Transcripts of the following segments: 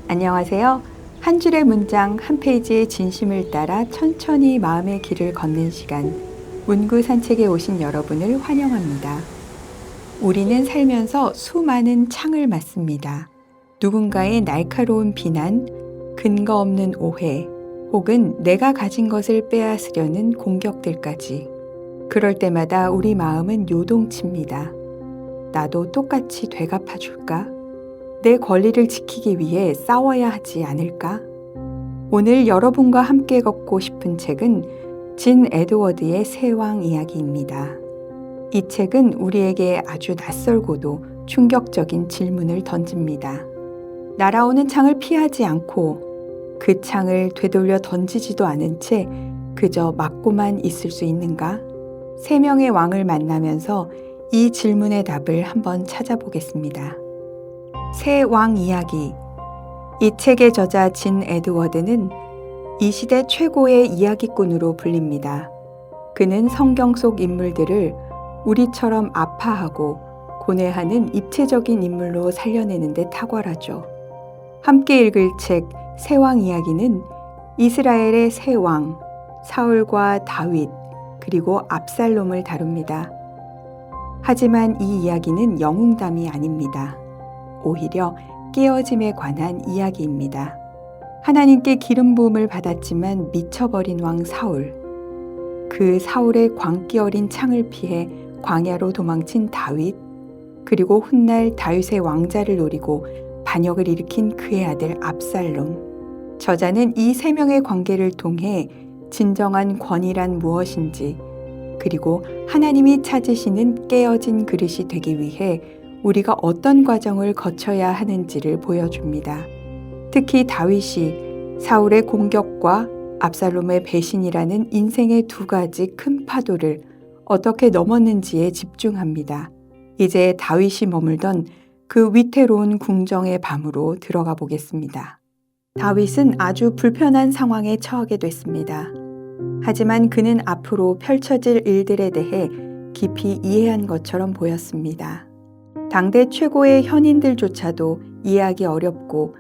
안녕하세요. 한 줄의 문장, 한 페이지의 진심을 따라 천천히 마음의 길을 걷는 시간, 문구 산책에 오신 여러분을 환영합니다. 우리는 살면서 수많은 창을 맞습니다. 누군가의 날카로운 비난, 근거 없는 오해, 혹은 내가 가진 것을 빼앗으려는 공격들까지. 그럴 때마다 우리 마음은 요동칩니다. 나도 똑같이 되갚아줄까? 내 권리를 지키기 위해 싸워야 하지 않을까? 오늘 여러분과 함께 걷고 싶은 책은 진 에드워드의 새 왕 이야기입니다. 이 책은 우리에게 아주 낯설고도 충격적인 질문을 던집니다. 날아오는 창을 피하지 않고 그 창을 되돌려 던지지도 않은 채 그저 맞고만 있을 수 있는가? 세 명의 왕을 만나면서 이 질문의 답을 한번 찾아보겠습니다. 새 왕 이야기. 이 책의 저자 진 에드워드는 이 시대 최고의 이야기꾼으로 불립니다. 그는 성경 속 인물들을 우리처럼 아파하고 고뇌하는 입체적인 인물로 살려내는 데 탁월하죠. 함께 읽을 책 새 왕 이야기는 이스라엘의 새 왕, 사울과 다윗, 그리고 압살롬을 다룹니다. 하지만 이 이야기는 영웅담이 아닙니다. 오히려 깨어짐에 관한 이야기입니다. 하나님께 기름 부음을 받았지만 미쳐버린 왕 사울, 그 사울의 광기 어린 창을 피해 광야로 도망친 다윗, 그리고 훗날 다윗의 왕자를 노리고 반역을 일으킨 그의 아들 압살롬. 저자는 이 세 명의 관계를 통해 진정한 권위란 무엇인지, 그리고 하나님이 찾으시는 깨어진 그릇이 되기 위해 우리가 어떤 과정을 거쳐야 하는지를 보여줍니다. 특히 다윗이 사울의 공격과 압살롬의 배신이라는 인생의 두 가지 큰 파도를 어떻게 넘었는지에 집중합니다. 이제 다윗이 머물던 그 위태로운 궁정의 밤으로 들어가 보겠습니다. 다윗은 아주 불편한 상황에 처하게 됐습니다. 하지만 그는 앞으로 펼쳐질 일들에 대해 깊이 이해한 것처럼 보였습니다. 당대 최고의 현인들조차도 이해하기 어렵고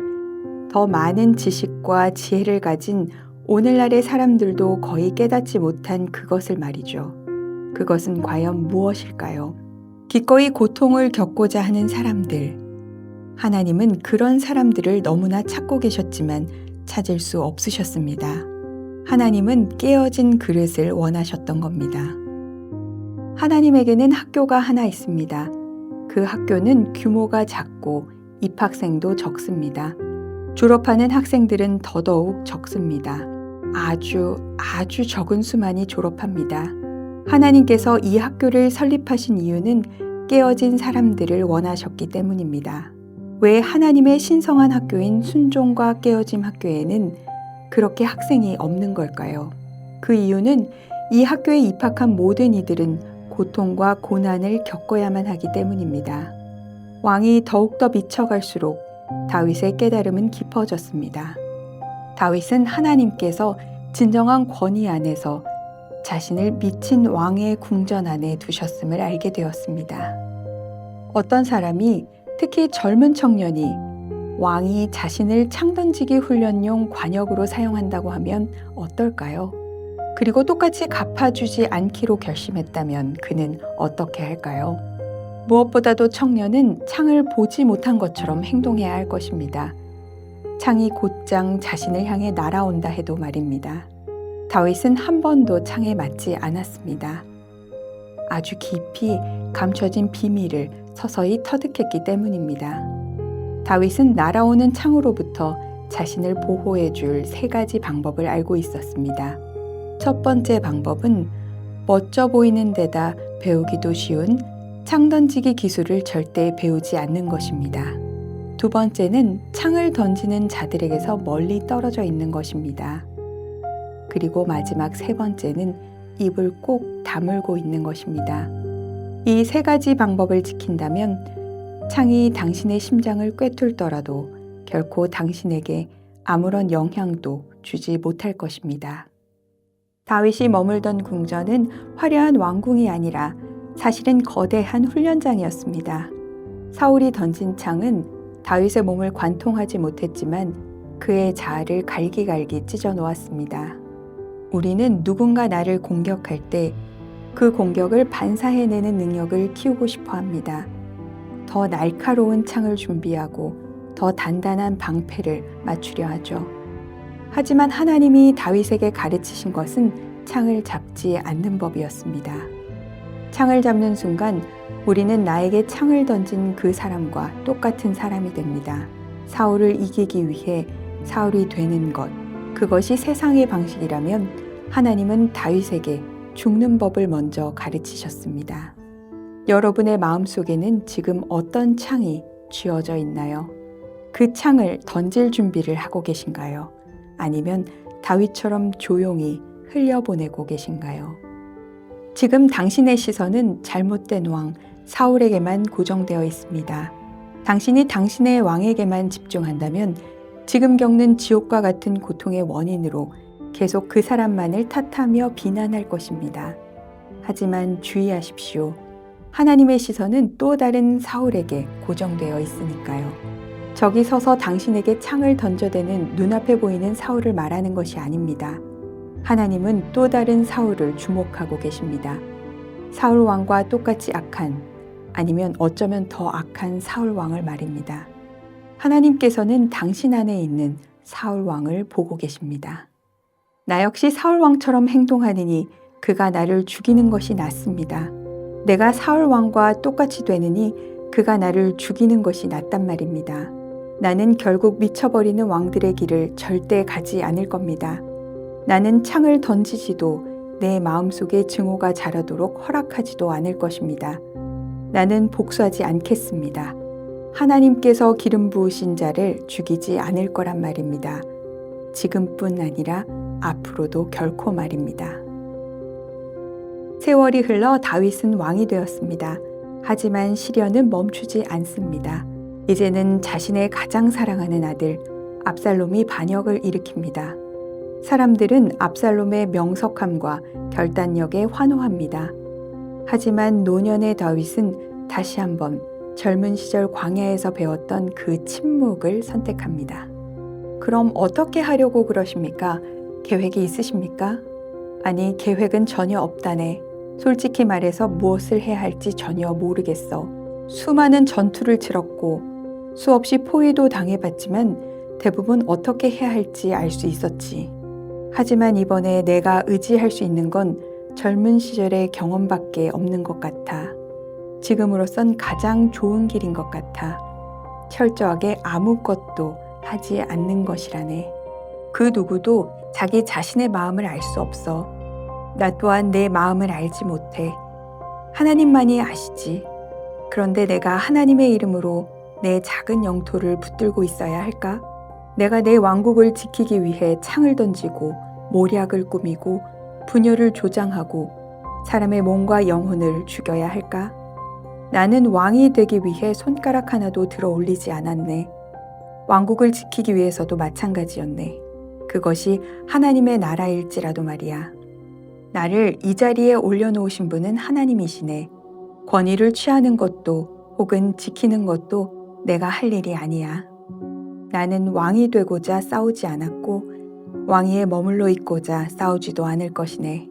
더 많은 지식과 지혜를 가진 오늘날의 사람들도 거의 깨닫지 못한 그것을 말이죠. 그것은 과연 무엇일까요? 기꺼이 고통을 겪고자 하는 사람들. 하나님은 그런 사람들을 너무나 찾고 계셨지만 찾을 수 없으셨습니다. 하나님은 깨어진 그릇을 원하셨던 겁니다. 하나님에게는 학교가 하나 있습니다. 그 학교는 규모가 작고 입학생도 적습니다. 졸업하는 학생들은 더더욱 적습니다. 아주 적은 수만이 졸업합니다. 하나님께서 이 학교를 설립하신 이유는 깨어진 사람들을 원하셨기 때문입니다. 왜 하나님의 신성한 학교인 순종과 깨어짐 학교에는 그렇게 학생이 없는 걸까요? 그 이유는 이 학교에 입학한 모든 이들은 고통과 고난을 겪어야만 하기 때문입니다. 왕이 더욱더 미쳐갈수록 다윗의 깨달음은 깊어졌습니다. 다윗은 하나님께서 진정한 권위 안에서 자신을 미친 왕의 궁전 안에 두셨음을 알게 되었습니다. 어떤 사람이, 특히 젊은 청년이 왕이 자신을 창 던지기 훈련용 관역으로 사용한다고 하면 어떨까요? 그리고 똑같이 갚아주지 않기로 결심했다면 그는 어떻게 할까요? 무엇보다도 청년은 창을 보지 못한 것처럼 행동해야 할 것입니다. 창이 곧장 자신을 향해 날아온다 해도 말입니다. 다윗은 한 번도 창에 맞지 않았습니다. 아주 깊이 감춰진 비밀을 서서히 터득했기 때문입니다. 다윗은 날아오는 창으로부터 자신을 보호해 줄 세 가지 방법을 알고 있었습니다. 첫 번째 방법은 멋져 보이는 데다 배우기도 쉬운 창 던지기 기술을 절대 배우지 않는 것입니다. 두 번째는 창을 던지는 자들에게서 멀리 떨어져 있는 것입니다. 그리고 마지막 세 번째는 입을 꼭 다물고 있는 것입니다. 이 세 가지 방법을 지킨다면 창이 당신의 심장을 꿰뚫더라도 결코 당신에게 아무런 영향도 주지 못할 것입니다. 다윗이 머물던 궁전은 화려한 왕궁이 아니라 사실은 거대한 훈련장이었습니다. 사울이 던진 창은 다윗의 몸을 관통하지 못했지만 그의 자아를 갈기갈기 찢어 놓았습니다. 우리는 누군가 나를 공격할 때 그 공격을 반사해내는 능력을 키우고 싶어 합니다. 더 날카로운 창을 준비하고 더 단단한 방패를 맞추려 하죠. 하지만 하나님이 다윗에게 가르치신 것은 창을 잡지 않는 법이었습니다. 창을 잡는 순간 우리는 나에게 창을 던진 그 사람과 똑같은 사람이 됩니다. 사울을 이기기 위해 사울이 되는 것, 그것이 세상의 방식이라면 하나님은 다윗에게 죽는 법을 먼저 가르치셨습니다. 여러분의 마음속에는 지금 어떤 창이 쥐어져 있나요? 그 창을 던질 준비를 하고 계신가요? 아니면 다윗처럼 조용히 흘려보내고 계신가요? 지금 당신의 시선은 잘못된 왕 사울에게만 고정되어 있습니다. 당신이 당신의 왕에게만 집중한다면 지금 겪는 지옥과 같은 고통의 원인으로 계속 그 사람만을 탓하며 비난할 것입니다. 하지만 주의하십시오. 하나님의 시선은 또 다른 사울에게 고정되어 있으니까요. 저기 서서 당신에게 창을 던져대는 눈앞에 보이는 사울을 말하는 것이 아닙니다. 하나님은 또 다른 사울을 주목하고 계십니다. 사울 왕과 똑같이 악한, 아니면 어쩌면 더 악한 사울 왕을 말입니다. 하나님께서는 당신 안에 있는 사울 왕을 보고 계십니다. 나 역시 사울 왕처럼 행동하느니 그가 나를 죽이는 것이 낫습니다. 내가 사울 왕과 똑같이 되느니 그가 나를 죽이는 것이 낫단 말입니다. 나는 결국 미쳐버리는 왕들의 길을 절대 가지 않을 겁니다. 나는 창을 던지지도 내 마음속에 증오가 자라도록 허락하지도 않을 것입니다. 나는 복수하지 않겠습니다. 하나님께서 기름 부으신 자를 죽이지 않을 거란 말입니다. 지금뿐 아니라 앞으로도 결코 말입니다. 세월이 흘러 다윗은 왕이 되었습니다. 하지만 시련은 멈추지 않습니다. 이제는 자신의 가장 사랑하는 아들 압살롬이 반역을 일으킵니다. 사람들은 압살롬의 명석함과 결단력에 환호합니다. 하지만 노년의 다윗은 다시 한번 젊은 시절 광야에서 배웠던 그 침묵을 선택합니다. 그럼 어떻게 하려고 그러십니까? 계획이 있으십니까? 아니, 계획은 전혀 없다네. 솔직히 말해서 무엇을 해야 할지 전혀 모르겠어. 수많은 전투를 치렀고 수없이 포위도 당해봤지만 대부분 어떻게 해야 할지 알 수 있었지. 하지만 이번에 내가 의지할 수 있는 건 젊은 시절의 경험밖에 없는 것 같아. 지금으로선 가장 좋은 길인 것 같아. 철저하게 아무것도 하지 않는 것이라네. 그 누구도 자기 자신의 마음을 알 수 없어. 나 또한 내 마음을 알지 못해. 하나님만이 아시지. 그런데 내가 하나님의 이름으로 내 작은 영토를 붙들고 있어야 할까? 내가 내 왕국을 지키기 위해 창을 던지고 모략을 꾸미고 분열을 조장하고 사람의 몸과 영혼을 죽여야 할까? 나는 왕이 되기 위해 손가락 하나도 들어 올리지 않았네. 왕국을 지키기 위해서도 마찬가지였네. 그것이 하나님의 나라일지라도 말이야. 나를 이 자리에 올려놓으신 분은 하나님이시네. 권위를 취하는 것도 혹은 지키는 것도 내가 할 일이 아니야. 나는 왕이 되고자 싸우지 않았고 왕위에 머물러 있고자 싸우지도 않을 것이네.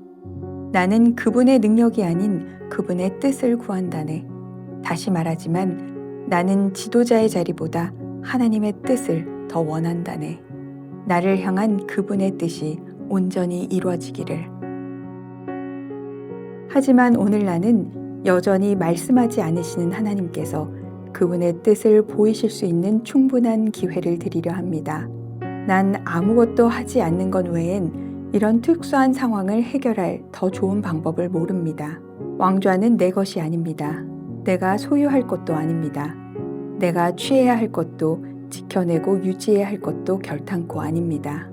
나는 그분의 능력이 아닌 그분의 뜻을 구한다네. 다시 말하지만 나는 지도자의 자리보다 하나님의 뜻을 더 원한다네. 나를 향한 그분의 뜻이 온전히 이루어지기를. 하지만 오늘 나는 여전히 말씀하지 않으시는 하나님께서 그분의 뜻을 보이실 수 있는 충분한 기회를 드리려 합니다. 난 아무것도 하지 않는 것 외엔 이런 특수한 상황을 해결할 더 좋은 방법을 모릅니다. 왕좌는 내 것이 아닙니다. 내가 소유할 것도 아닙니다. 내가 취해야 할 것도 지켜내고 유지해야 할 것도 결탄코 아닙니다.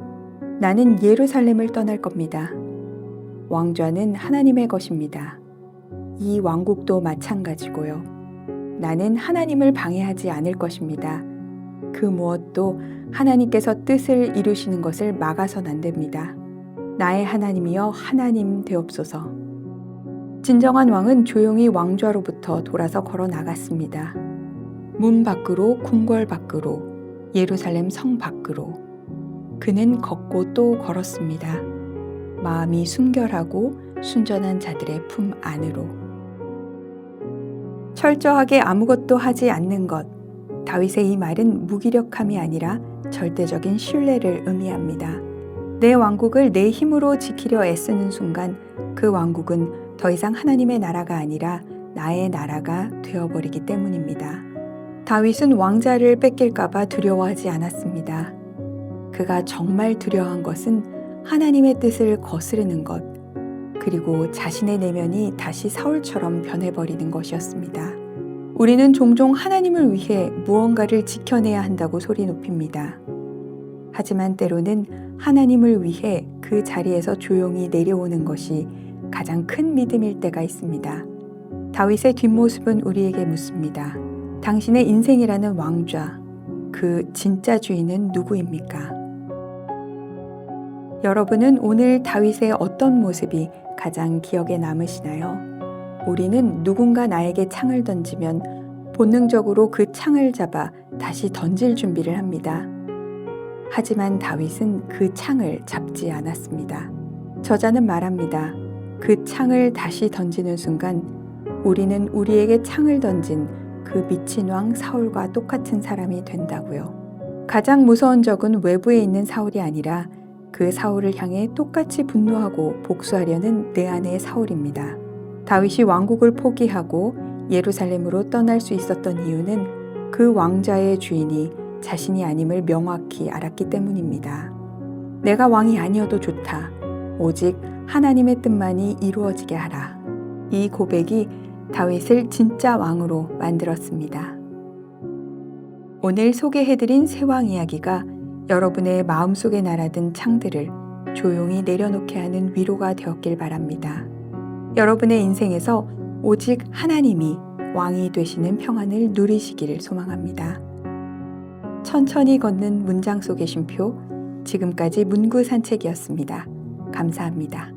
나는 예루살렘을 떠날 겁니다. 왕좌는 하나님의 것입니다. 이 왕국도 마찬가지고요. 나는 하나님을 방해하지 않을 것입니다. 그 무엇도 하나님께서 뜻을 이루시는 것을 막아선 안 됩니다. 나의 하나님이여 하나님 되옵소서. 진정한 왕은 조용히 왕좌로부터 돌아서 걸어 나갔습니다. 문 밖으로, 궁궐 밖으로, 예루살렘 성 밖으로. 그는 걷고 또 걸었습니다. 마음이 순결하고 순전한 자들의 품 안으로. 철저하게 아무것도 하지 않는 것. 다윗의 이 말은 무기력함이 아니라 절대적인 신뢰를 의미합니다. 내 왕국을 내 힘으로 지키려 애쓰는 순간 그 왕국은 더 이상 하나님의 나라가 아니라 나의 나라가 되어버리기 때문입니다. 다윗은 왕자를 뺏길까봐 두려워하지 않았습니다. 그가 정말 두려워한 것은 하나님의 뜻을 거스르는 것, 그리고 자신의 내면이 다시 사울처럼 변해버리는 것이었습니다. 우리는 종종 하나님을 위해 무언가를 지켜내야 한다고 소리 높입니다. 하지만 때로는 하나님을 위해 그 자리에서 조용히 내려오는 것이 가장 큰 믿음일 때가 있습니다. 다윗의 뒷모습은 우리에게 묻습니다. 당신의 인생이라는 왕좌, 그 진짜 주인은 누구입니까? 여러분은 오늘 다윗의 어떤 모습이 가장 기억에 남으시나요? 우리는 누군가 나에게 창을 던지면 본능적으로 그 창을 잡아 다시 던질 준비를 합니다. 하지만 다윗은 그 창을 잡지 않았습니다. 저자는 말합니다. 그 창을 다시 던지는 순간 우리는 우리에게 창을 던진 그 미친 왕 사울과 똑같은 사람이 된다고요. 가장 무서운 적은 외부에 있는 사울이 아니라 그 사울을 향해 똑같이 분노하고 복수하려는 내 안의 사울입니다. 다윗이 왕국을 포기하고 예루살렘으로 떠날 수 있었던 이유는 그 왕자의 주인이 자신이 아님을 명확히 알았기 때문입니다. 내가 왕이 아니어도 좋다. 오직 하나님의 뜻만이 이루어지게 하라. 이 고백이 다윗을 진짜 왕으로 만들었습니다. 오늘 소개해드린 새 왕 이야기가 여러분의 마음속에 날아든 창들을 조용히 내려놓게 하는 위로가 되었길 바랍니다. 여러분의 인생에서 오직 하나님이 왕이 되시는 평안을 누리시기를 소망합니다. 천천히 걷는 문장 속의 쉼표, 지금까지 문구 산책이었습니다. 감사합니다.